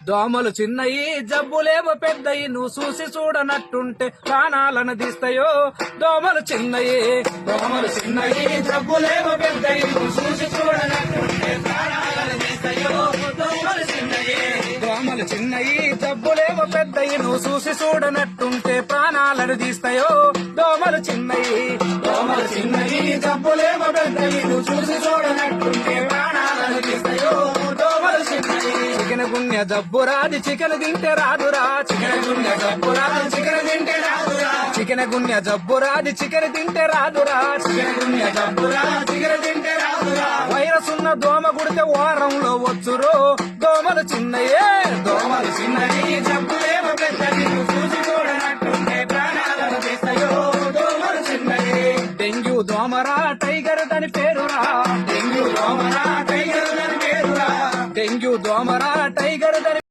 దోమలు చిన్నయి జబ్బులేవో పెద్దయి నువ్వు చూసి చూడనట్టుంటే ప్రాణాలను తీస్తాయో. దోమలు చిన్నయి జబ్బులేవో పెద్దయి నువ్వు చూసి చూడనట్టుంటే ప్రాణాలను తీస్తాయో. దోమలు చిన్నయి జబ్బులేవో పెద్దయి నువ్వు చూసి చూడనట్టుంటే ప్రాణాలను తీస్తాయో. దోమలు చిన్నయి జబ్బులేవో పెద్దయి నువ్వు చూసి చూడనట్టుంటే ప్రాణాలను తీస్తాయో. దోమలు చిన్నయి చికెన్ గున్య జబ్బు రాది చికెన్ తింటే రాదురా. చికెన్ గున్య జబ్బు రాది చికెన్ తింటే రాదురా. చికెన్ గున్య జబ్బు రాది చికెన్ తింటే రాదురా. చికెన్ గున్య జబ్బు రాది చికెన్ తింటే రాదురా. వైరస్ ఉన్న దోమ కుడితే వారంలో వచ్చురో. దోమలు చిన్నయే జబ్బులేమో పెద్దది చూసి చూడనట్టు